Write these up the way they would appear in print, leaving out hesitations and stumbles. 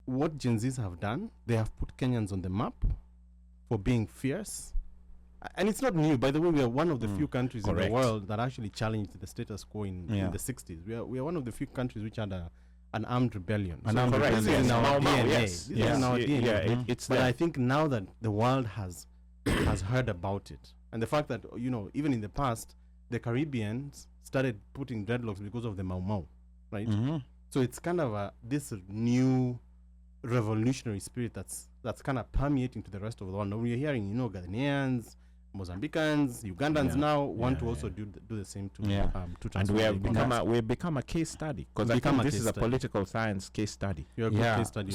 what Gen Zs have done, they have put Kenyans on the map for being fierce. And it's not new. By the way, we are one of the few countries in the world that actually challenged the status quo in the 60s. We are one of the few countries which had an armed rebellion. This is in our DNA. Yes. This is in our DNA. It's but I think now that the world has heard about it, and the fact that, even in the past, the Caribbeans started putting dreadlocks because of the Mau Mau, right? So it's kind of this new revolutionary spirit that's kind of permeating to the rest of the world. Now we're hearing, Ghanaians, Mozambicans, Ugandans now want to also do the same to and we have become a case study, because I think this is a political science case study. You're a good case study.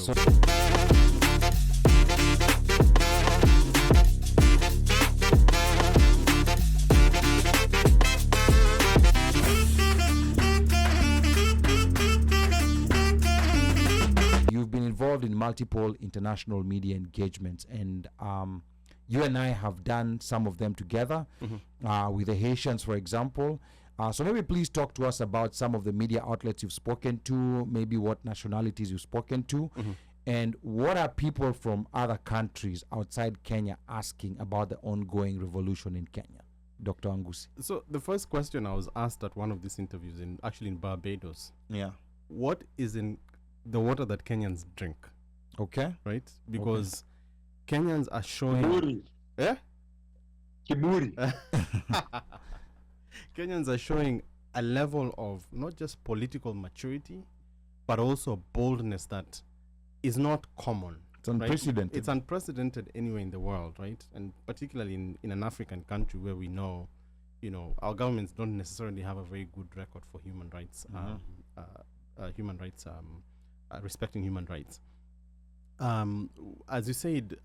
You've been involved in multiple international media engagements, and you and I have done some of them together with the Haitians, for example. So maybe please talk to us about some of the media outlets you've spoken to, maybe what nationalities you've spoken to, and what are people from other countries outside Kenya asking about the ongoing revolution in Kenya? Dr. Angusi. So the first question I was asked at one of these interviews, actually in Barbados, what is in the water that Kenyans drink? Okay. Right? Because Kenyans are showing... Kiburi. Eh? Kiburi. Kenyans are showing a level of not just political maturity, but also boldness that is not common. It's unprecedented. Right? It's unprecedented anywhere in the world, right? And particularly in an African country where we know, our governments don't necessarily have a very good record for human rights, respecting human rights. As you said,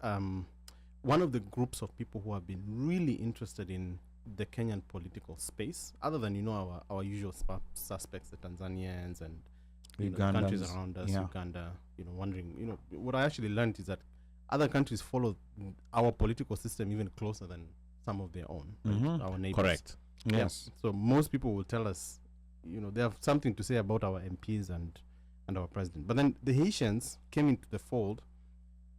one of the groups of people who have been really interested in the Kenyan political space, other than our usual suspects, the Tanzanians and the countries around us, Uganda, wondering, what I actually learned is that other countries follow our political system even closer than some of their own, right? Our neighbors. Correct. Yes. So most people will tell us, they have something to say about our MPs and our president. But then the Haitians came into the fold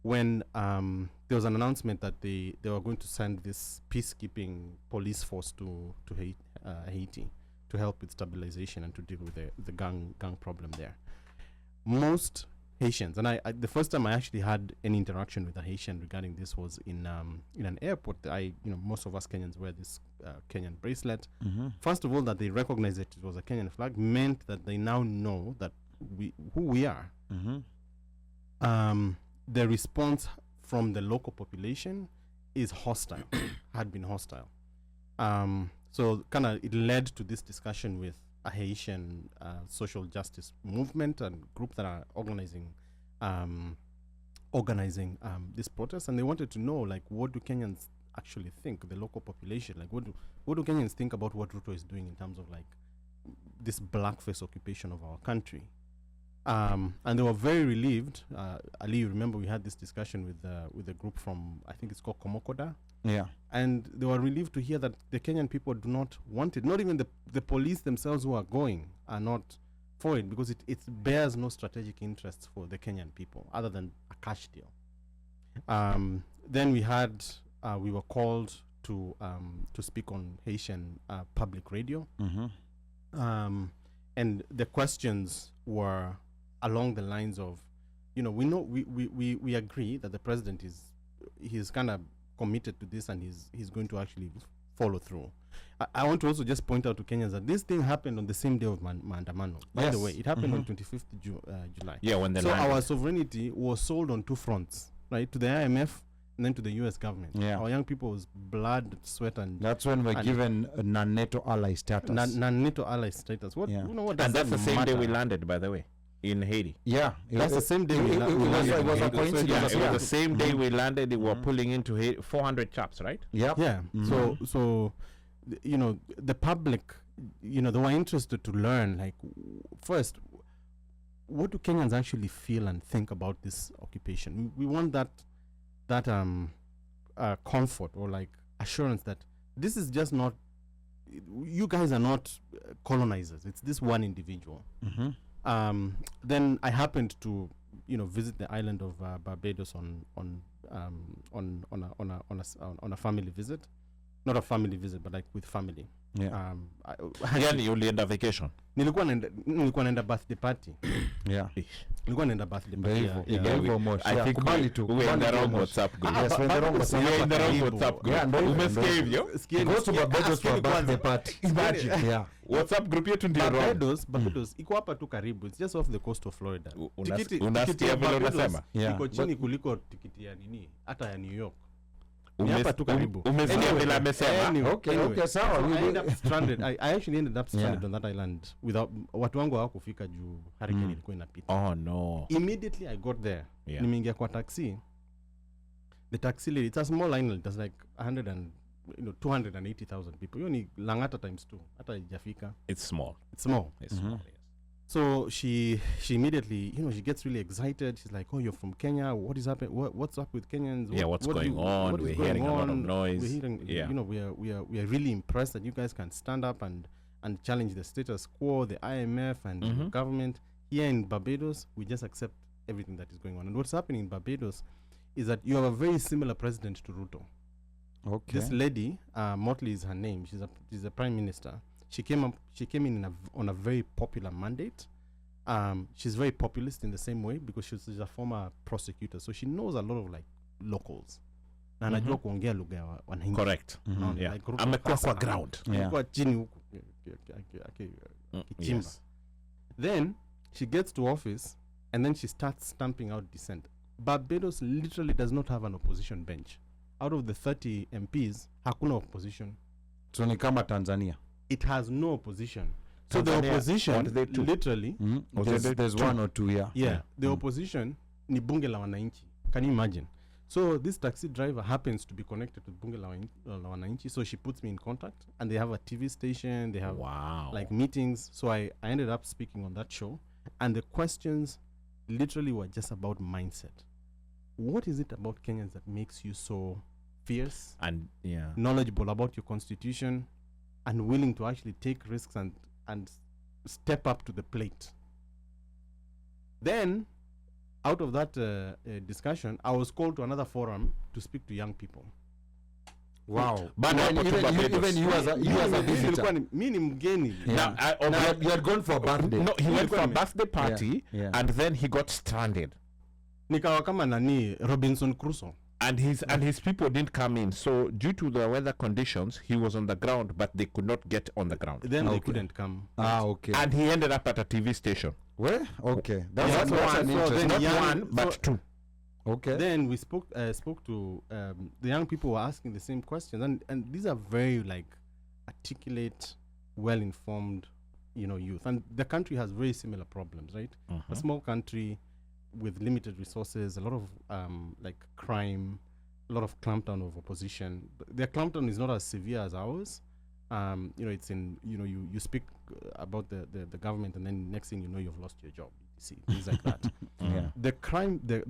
when there was an announcement that they were going to send this peacekeeping police force to Haiti to help with stabilization and to deal with the gang problem there. Most Haitians, and the first time I actually had any interaction with a Haitian regarding this was in an airport. Most of us Kenyans wear this Kenyan bracelet. First of all, that they recognize that it was a Kenyan flag meant that they now know that who we are. The response from the local population is hostile, had been hostile. So kind of it led to this discussion with a Haitian social justice movement and group that are organizing this protest, and they wanted to know, like, what do Kenyans actually think, the local population, like what do Kenyans think about what Ruto is doing in terms of like this blackface occupation of our country. And they were very relieved. Ali, you remember we had this discussion with a group from, I think it's called Komokoda. Yeah. And they were relieved to hear that the Kenyan people do not want it. Not even the police themselves who are going are not for it, because it bears no strategic interests for the Kenyan people other than a cash deal. Then we were called to speak on Haitian public radio. And the questions were along the lines of, we agree that the president he's kind of committed to this and he's going to actually follow through. I want to also just point out to Kenyans that this thing happened on the same day of Maandamano. By the way, it happened on 25th July. Yeah, when the our sovereignty was sold on two fronts, right? To the IMF and then to the U.S. government. Yeah. Our young people was blood, sweat, and that's when we're given a non-NATO ally status. Non-NATO ally status. What? Yeah. What does and that's that the same matter? day we landed, by the way, in Haiti. Yeah, that's the same day it was a coincidence. Yeah, it was the same day we landed. They were pulling into Haiti, 400 chaps, right? Yeah. So the public, they were interested to learn, like, first, what do Kenyans actually feel and think about this occupation? We want that comfort or like assurance that this is just not, you guys are not colonizers. It's this one individual. Then I happened to visit the island of Barbados on a family visit, not a family visit, but like with family. Yeah. Yani ulienda vacation. Nilikuwa naenda birthday party. Yeah. Nilikuwa naenda birthday party. I think we in the wrong WhatsApp group. Yes, we're in the wrong WhatsApp group. Yeah, no, Umesikia hivyo? Go to Barbados for a birthday party. Imagine. Yeah. WhatsApp group yetu ndio wrong. Barbados iko hapa tu karibu. It's just off the coast of Florida. Unasikia vile unasema? Iko chini kuliko tikiti ya nini hata ya New York. Umesikia vile amesema? Okay, sawa. I ended up stranded. I actually ended up stranded on that island without watu wangu hawakufika juu hurricane ilikuwa inapita. Oh no. Immediately I got there. Nimeingia kwa taxi. The taxi lady, it's a small island. It's like 280,000 people. Hiyo ni Langata times 2. Hata haijafika. It's small. It's small. It's small. Yes. So she immediately, she gets really excited. She's like, "Oh, you're from Kenya. What is happening? What's up with Kenyans? What's going on? We're hearing a lot of noise. We're hearing, we are really impressed that you guys can stand up and challenge the status quo, the IMF and the government. Here in Barbados, we just accept everything that is going on. And what's happening in Barbados is that you have a very similar president to Ruto. Okay. This lady, Motley is her name. She's a prime minister. She came in on a very popular mandate. She's very populist in the same way because she's a former prosecutor, so she knows a lot of like locals. Na anajua kuongea lugha ya wananchi. Correct. Yeah. Like amekuwa kwa ground. Kwa chini huko. Yes. Then she gets to office and then she starts stamping out dissent. Barbados literally does not have an opposition bench. Out of the 30 MPs, hakuna opposition. So ni kama Tanzania. It has no opposition. So Tanzania, the opposition literally there's one or two, the opposition ni bunge la wananchi. Can you imagine? So this taxi driver happens to be connected to bunge la wananchi, so she puts me in contact and they have a TV station, they have like meetings. So I ended up speaking on that show and the questions literally were just about mindset. What is it about Kenyans that makes you so fierce and knowledgeable about your constitution and willing to actually take risks and step up to the plate? Then, out of that discussion, I was called to another forum to speak to young people. Wow. But even you as a visitor. Me ni mgeni. You had gone for a birthday. No, he went for a birthday party and then he got stranded. Nikawa kama nani Robinson Crusoe. And his people didn't come in. So due to the weather conditions, he was on the ground, but they could not get on the ground. Then they couldn't come. Okay. And he ended up at a TV station. Where? Okay. That's not one, but two. Okay. Then we spoke to the young people were asking the same questions, and these are very like articulate, well-informed, youth. And the country has very similar problems, right? A small country with limited resources, a lot of like crime, a lot of clampdown of opposition. Their clampdown is not as severe as ours. It's in you speak about the government, and then next thing you know, you've lost your job. You see things like that. The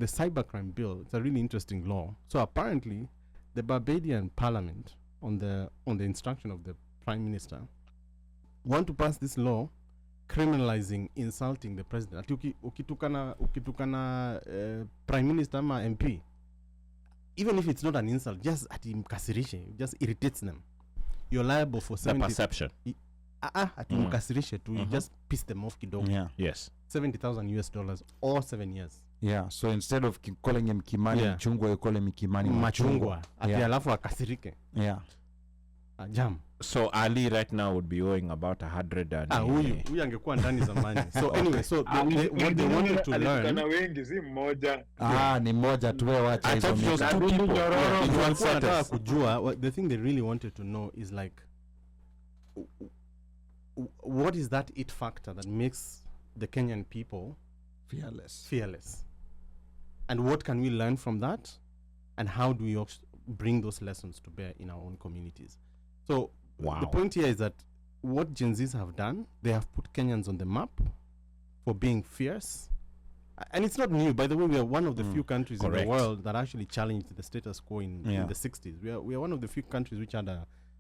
cybercrime bill. It's a really interesting law. So apparently, the Barbadian Parliament, on the instruction of the Prime Minister, want to pass this law criminalizing insulting the president. Ati ukitukana prime minister ama MP, even if it's not an insult, just ati mkasirishe, just irritates them, you're liable for 70. The perception. Ati mkasirishe tu, you just piss them off kidogo. Yes. $70,000 or 7 years. Yeah, so instead of calling him Kimani Mchungwa, you call him Kimani Machungwa. Ati alafu akasirike. Yeah. Jam. So Ali right now would be owing about 100 and huyu angekuwa ndani zamani. So anyway, so what they wanted to learn, wengi si mmoja. Ni mmoja tu, wacha hizo nataka kujua. The thing they really wanted to know is like, what is that it factor that makes the Kenyan people fearless, and what can we learn from that, and how do we bring those lessons to bear in our own communities? So the point here is that what Gen Zs have done, they have put Kenyans on the map for being fierce. And it's not new. By the way, we are one of the few countries in the world that actually challenged the status quo in the 60s. We are one of the few countries which had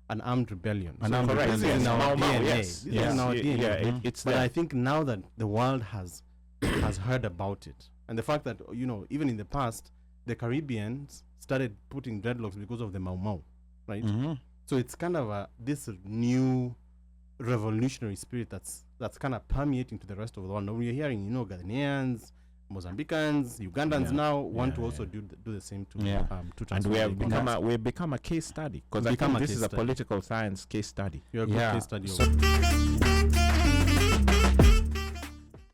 an armed rebellion. This is in our DNA. Yes. This is in our DNA. It's but I think now that the world has heard about it, And the fact that, even in the past, the Caribbeans started putting dreadlocks because of the Mau Mau, right? So it's kind of this new revolutionary spirit that's kind of permeating to the rest of the world. Now we're hearing, Ghanaians, Mozambicans, Ugandans now want to also do the same to and we have become a case study, because I think this is a political science case study. You're a good case study.